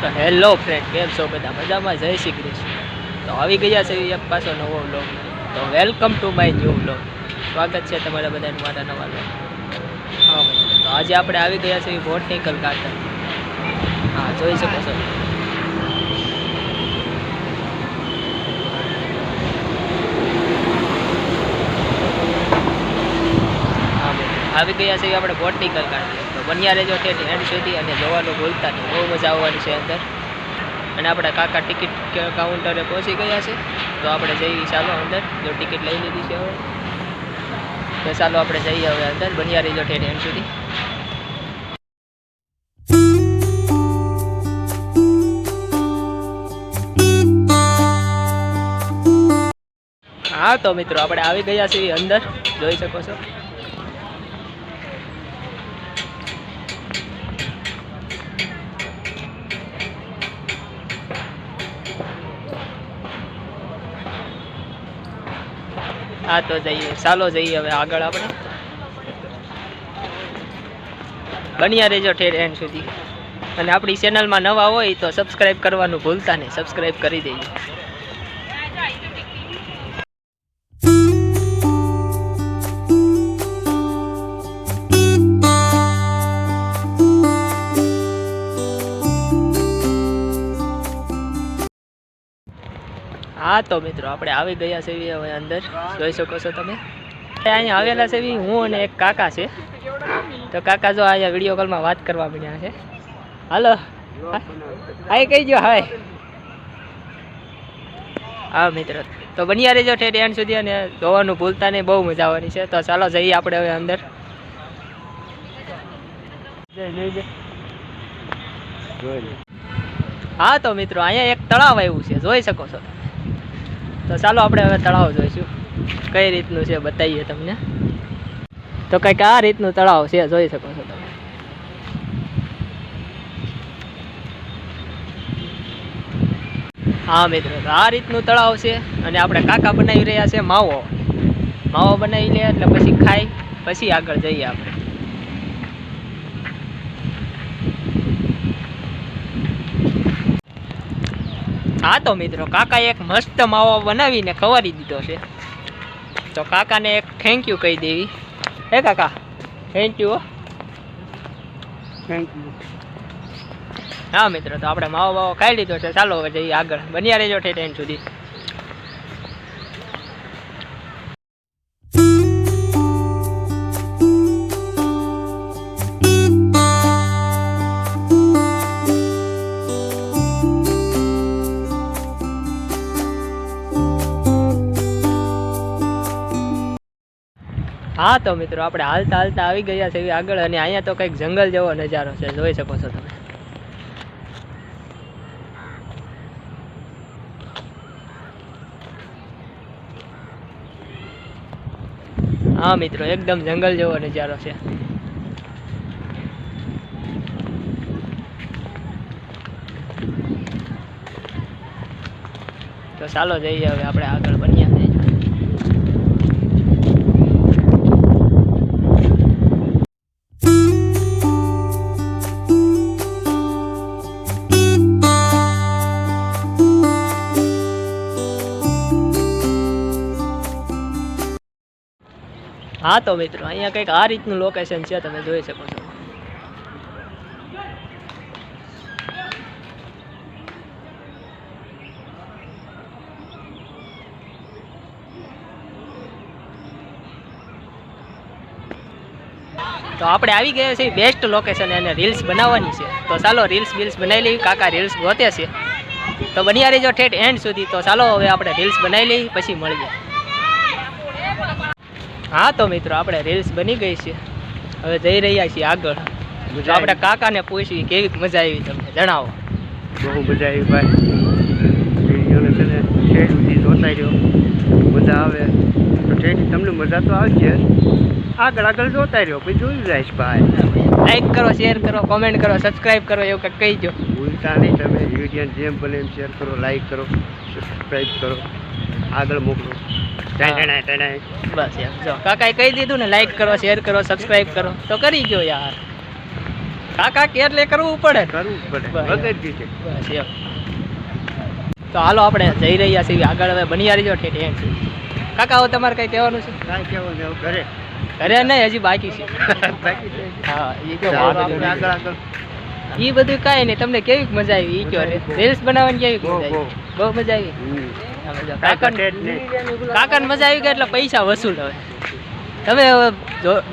તો hello friend, કેમ છો બધા? મજામાં? જય શ્રી કૃષ્ણ. તો આવી ગયા છે એક પાછો નવો વ્લોગ. તો welcome to my new vlog. સ્વાગત છે તમારા બધાનું મારા નવા વ્લોગ. હા ભાઈ, તો આજે આપણે આવી ગયા છીએ બોટનિકલ ગાર્ડન. હા, જોઈ શકો છો. આવી ગયા છે આપણે બોટનિકલ ગાર્ડન. તો બન્યા રહેજો ઠેઠ એન્ડ સુધી અને જોવાનું ભૂલતા નહીં. બહુ મજા આવવાની છે અંદર. અને આપણે કાકા ટિકિટ કાઉન્ટરે પહોંચી ગયા છે. તો આપણે જઈએ, ચાલો અંદર. જો ટિકિટ લઈ લીધી છે હવે, તો ચાલો આપણે જઈએ હવે અંદર. બન્યા રહેજો ઠેઠ એન્ડ સુધી. હા તો મિત્રો, આપણે આવી ગયા છીએ અંદર, જોઈ શકો છો. હા તો જઈએ, ચાલો જઈએ હવે આગળ. આપણે બન્યા રહેજો ઠેર એન્ડ સુધી. અને આપણી ચેનલમાં નવા હોય તો સબસ્ક્રાઈબ કરવાનું ભૂલતા નહીં. સબસ્ક્રાઈબ કરી દેજો. હા તો મિત્રો, આપણે આવી ગયા છે હવે અંદર, જોઈ શકો છો તમે. અહીંયા આવેલા છે હું અને એક કાકા છે. તો કાકા જો અહીંયા વિડીયો કોલમાં વાત કરવા મળ્યા છે. હાલો, હાય કહી દો, હાય. હા મિત્રો, તો બન્યા રહેજો ઠેઠ એન્ડ સુધી અને જોવાનું ભૂલતા નહીં. બહુ મજા આવવાની છે. તો ચાલો જઈએ આપણે હવે અંદર. હા તો મિત્રો, અહીંયા એક તળાવ આવ્યું છે, જોઈ શકો છો. તો ચાલો આપણે હવે તળાવ જોઈશું કઈ રીતનું છે, બતાવીએ તમને. તો કંઈક આ રીતનું તળાવ છે, જોઈ શકો છો તમે. હા મિત્રો, આ રીતનું તળાવ છે. અને આપણે કાકા બનાવી રહ્યા છે માવો. માવો બનાવી લે એટલે પછી ખાઈ, પછી આગળ જઈએ આપણે. હા તો મિત્રો, કાકાએ એક મસ્ત માવો બનાવીને ખવાડી દીધો છે. તો કાકાને એક થેન્ક યુ કહી દેવી. હે કાકા, થેન્ક યુ. Thank you. હા મિત્રો, તો આપણે માવો બાવો ખાઈ લીધો છે. ચાલો હવે જઈએ આગળ. બન્યા રહેજો ઠેઠ એન્ડ સુધી. હા તો મિત્રો, આપણે હાલતા હાલતા આવી ગયા છે આગળ. અને અહીંયા તો કંઈક જંગલ જેવો નજારો છે, જોઈ શકો છો તમે. હા મિત્રો, એકદમ જંગલ જેવો નજારો છે. તો ચાલો જઈએ હવે આપણે આગળ. બન્યા થઈ. હા તો મિત્રો, અહીંયા કંઈક આ રીતનું લોકેશન છે, તમે જોઈ શકો છો. તો આપણે આવી ગયા છીએ બેસ્ટ લોકેશન, અને રીલ્સ બનાવવાની છે. તો ચાલો રીલ્સ બનાવી લઈએ. કાકા રીલ્સ ગોતે છે, તો બન્યા રહેજો ઠેઠ એન્ડ સુધી. તો ચાલો હવે આપણે રીલ્સ બનાવી લઈએ, પછી મળીએ. હા તો મિત્રો, આપણે રીલ્સ બની ગઈ છે. હવે જઈ રહ્યા છીએ આગળ. તો આપણે કાકાને પૂછીએ કેવી મજા આવી, તમને જણાવો. બહુ મજા આવી ભાઈ. વિડીયોને છે ને ઠેઠ સુધી જોતા રહ્યો, મજા આવે તો ઠેઠ તમને મજા તો આવશે. આગળ આગળ જોતા રહ્યો, પછી જોઈ જઈશ ભાઈ. લાઈક કરો, શેર કરો, કોમેન્ટ કરો, સબસ્ક્રાઈબ કરો, એવું કંઈક કહીજો. ભૂલતા નહીં તમે. વિડીયોને જેમ બને એમ શેર કરો, લાઈક કરો, સબસ્ક્રાઈબ કરો, આગળ મોકલો. બસ યાર, જો કાકાએ કહી દીધું ને, લાઈક કરો, શેર કરો, સબસ્ક્રાઈબ કરો, તો કરી ગયો યાર. કાકા કે એટલે કરવું પડે. કરવું પડે બસ. વગર છે. બસ એમ. તો હાલો આપણે જઈ રહ્યા છીએ આગળ. હવે બની આવી જો ઠેઠ એમ છે. કાકા હવે તમારે કઈ કહેવાનું છે? કાંઈ કહેવું ને ઘરે ઘરે નહીં, હજી બાકી છે. બાકી છે. હા એ તો તો આપણે આગળ એ બધું કાંઈ નહીં. તમને કેવી મજા આવી ઈ કયો રીલ્સ બનાવવાની કેવી મજા આવી? બહુ મજા આવી. હવે જો કાકાને મજા આવી ગઈ એટલે પૈસા વસૂલ હવે. તમે હવે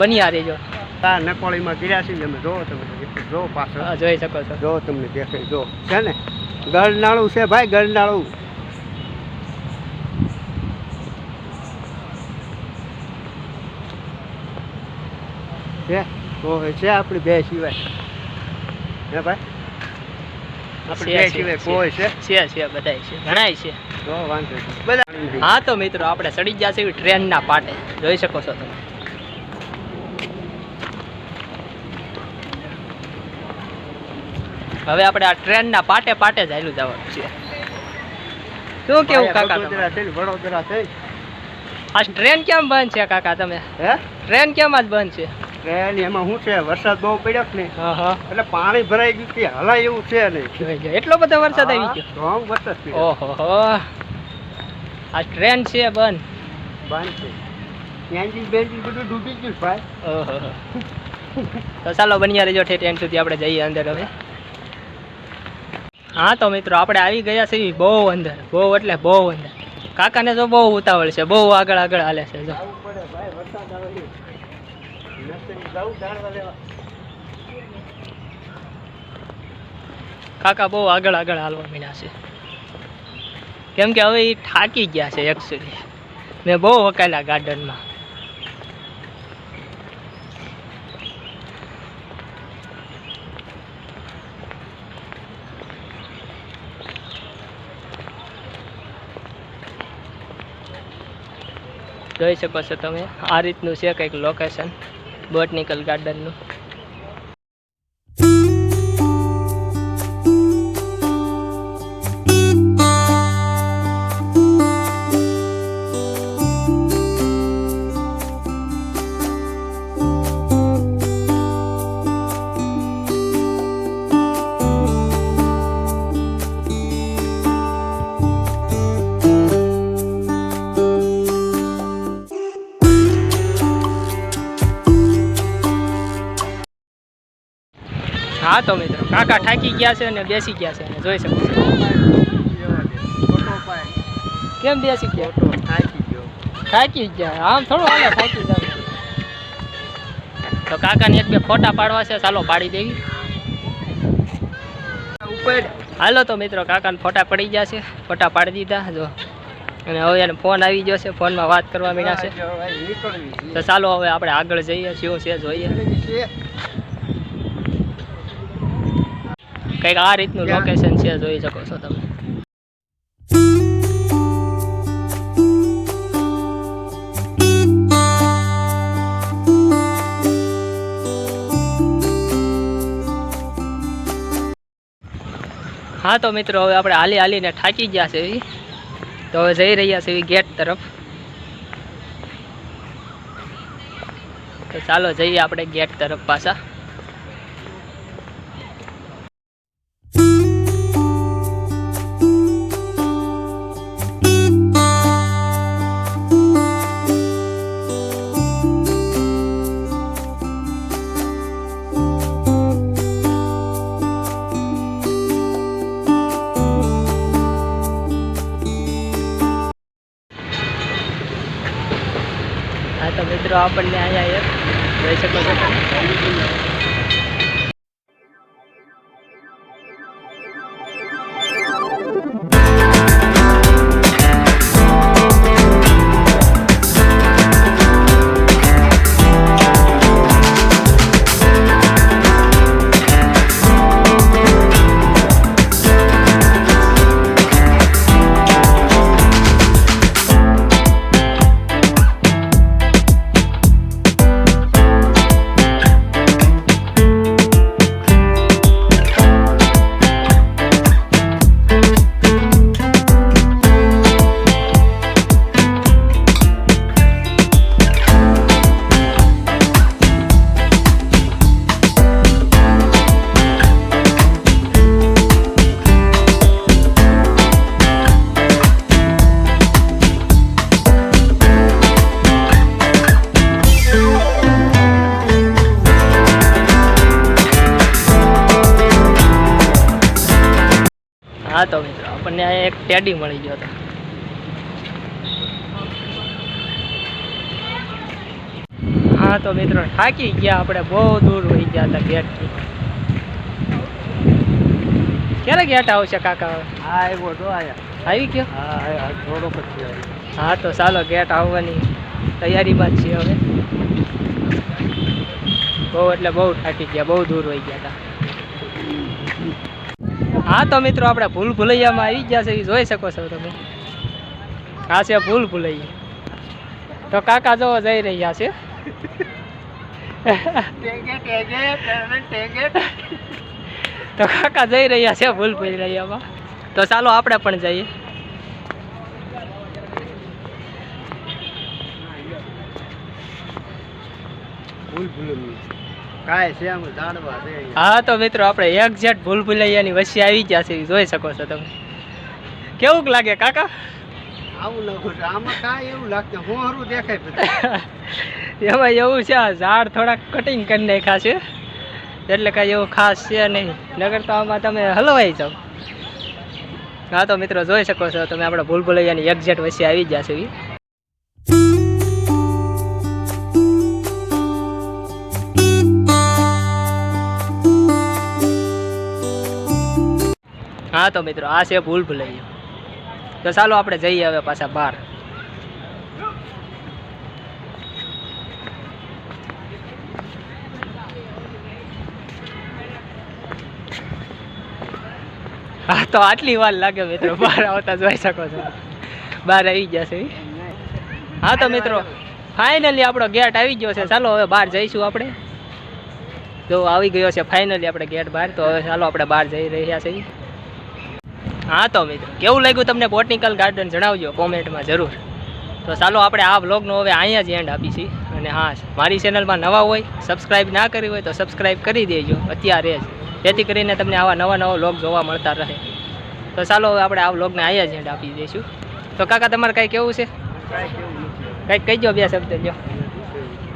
બન્યા રહેજો. તાર નકોળીમાં ગિર્યા છીએ અમે. જોવો તમે જો પાછળ હા જોઈ શકો છો. જો તમને દેખાય જો છે ને ગરનાળું છે ભાઈ, ગરનાળું. છે છે આપણી બે સિવાય હે ભાઈ, આપણી બે સિવાય કોઈ છે બધાય છે, ઘણાય છે. જો વાંધો નહીં. બધા હા તો મિત્રો આપણે ચડી ગયા છે ટ્રેનના પાટે. જોઈ શકો છો તમે. હવે આપણે આ ટ્રેનના પાટે પાટે જ હાલ્યું જવાનું છે. શું કેવું કાકા તમારું? વડોદરા છે ને, વડોદરા છે. આ ટ્રેન કેમ બંધ છે કાકા? તમે હે ટ્રેન કેમ આજ બંધ છે? ટ્રેન એમાં શું છે, વરસાદ બહુ પડ્યો ને હા હા એટલે પાણી ભરાઈ ગયું કે હલાય એવું છે નહીં. જોઈ લો, એટલો બધો વરસાદ આવી ગયો. તો આમ વરસાદ પડ્યો. ઓહો આ ટ્રેન છે બંધ. બંધ છે. એન્જિન બેન્જિન બધું ડૂબી ગયું ભાઈ. ઓહો તો ચાલો બન્યા રહેજો ટ્રેન સુધી. આપણે જઈએ અંદર હવે. હા તો મિત્રો આપણે આવી ગયા છીએ બહુ અંદર, બહુ એટલે બહુ અંદર. કાકાને તો બહુ ઉતાવળ છે, બહુ આગળ આગળ હાલે છે. જો જવું પડે ભાઈ, વરસાદ આવે છે. નર્સરી જવું જાણવા લેવા. કાકા બહુ આગળ આગળ હાલવા માંડ્યા છે, કેમ કે હવે એ થાકી ગયા છે. એકચ્યુઅલી મેં બહુ હકાયેલા ગાર્ડનમાં. જોઈ શકો છો તમે. આ રીતનું છે કંઈક લોકેશન બોટનિકલ ગાર્ડનનું. હા તો મિત્રો કાકા થાકી ગયા છે અને બેસી ગયા છે. અને જોઈ શકો છો. કેમ બેસી ગયા? થાકી ગયા. આમ થોડું હાલે, થાકી જાય. તો કાકાને એક બે ફોટા પાડવા છે, ચાલો પાડી દેવી. હાલો તો મિત્રો કાકાને ફોટા પડી ગયા છે, ફોટા પાડી દીધા. જો અને હવે એને ફોન આવી ગયો છે, ફોનમાં વાત કરવા માંડ્યા છે. તો ચાલો હવે આપણે આગળ જઈએ, શું છે જોઈએ. કંઈક આ રીતનું લોકેશન છે, જોઈ શકો છો તમે. હા તો મિત્રો હવે આપણે હાલી હાલીને થાકી ગયા છે, તો હવે જઈ રહ્યા છે ગેટ તરફ. તો ચાલો જઈએ આપણે ગેટ તરફ પાછા. હા તો મિત્રો આપણને અહીંયા એક જોઈ શકો છો તમે. હા તો મિત્રો આપણને આ એક ટેડી મળી ગયો હતો. હા તો મિત્રો થાકી ગયા આપણે, બહુ દૂર વહી ગયા હતા ગેટથી. ક્યારે ગેટ આવશે કાકા? હા આવ્યો તો આયા. આવી ગયો? હા થોડો પછી આવ્યો. હા તો ચાલો ગેટ આવવાની તૈયારીમાં જ છીએ હવે. બહુ એટલે બહુ થાકી ગયા, બહુ દૂર વહી ગયા હતા. હા તો મિત્રો આપણે ભૂલ ભૂલૈયામાં આવી ગયા છે, એ જોઈ શકો છો તમે. આ છે ભૂલ ભૂલૈયા. તો કાકા જોવા જઈ રહ્યા છે. તો કાકા જઈ રહ્યા છે ભૂલ ભૂલૈયામાં. તો ચાલો આપણે પણ જઈએ. હા તો મિત્રો આપણે એક્ઝેક્ટ ભૂલ ભૂલૈયાની વચ્ચે આવી ગયા છે, જોઈ શકો છો તમે. કેવું લાગે કાકા? આવું લાગુ છે આમાં કાંઈ એવું લાગતું હું હરું દેખાય બધું. એમાં એવું છે આ ઝાડ થોડાક કટિંગ કરી નાખ્યા છે એટલે કાંઈ એવું ખાસ છે નહીં, નગર તો આમાં તમે હલવાઈ જાઓ. હા તો મિત્રો જોઈ શકો છો તમે આપણે ભૂલ ભૂલૈયાની એક્ઝેક્ટ વચ્ચે આવી ગયા છે. હા તો મિત્રો આ છે ભૂલ ભૂલૈયા. તો ચાલો આપણે જઈએ હવે પાછા બહાર. હા તો આટલી વાર લાગે મિત્રો બહાર આવતા, જોઈ શકો છો બહાર આવી ગયા છે. હા તો મિત્રો ફાઇનલી આપણો ગેટ આવી ગયો છે. ચાલો હવે બહાર જઈશું આપણે. જો આવી ગયો છે ફાઇનલી આપણે ગેટ બહાર. તો હવે ચાલો આપણે બહાર જઈ રહ્યા છીએ. હા તો મિત્રો કેવું લાગ્યું તમને બોટનિકલ ગાર્ડન જણાવજો કોમેન્ટમાં જરૂર. તો ચાલો આપણે આ વ્લોગનો હવે અહીંયા જ એન્ડ આપી છીએ. અને હા, મારી ચેનલમાં નવા હોય, સબસ્ક્રાઈબ ના કરી હોય તો સબસ્ક્રાઈબ કરી દેજો અત્યારે જ, જેથી કરીને તમને આવા નવા વ્લોગ જોવા મળતા રહે. તો ચાલો હવે આપણે આ વ્લોગને અહીંયા જ એન્ડ આપી દઈશું. તો કાકા તમારે કાંઈ કેવું છે? કંઈક કહીજો, બે શબ્દ જો.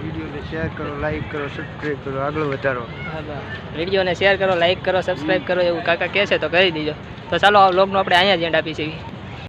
વિડીયોને શેર કરો, લાઈક કરો, સબસ્ક્રાઈબ કરો, આગળ વધારો. વિડીયોને શેર કરો, લાઈક કરો, સબસ્ક્રાઈબ કરો એવું કાકા કહે છે તો કરી દીજો. તો ચાલો આ વ્લોગનો આપણે અહીંયા જ એન્ડ આપી છીએ.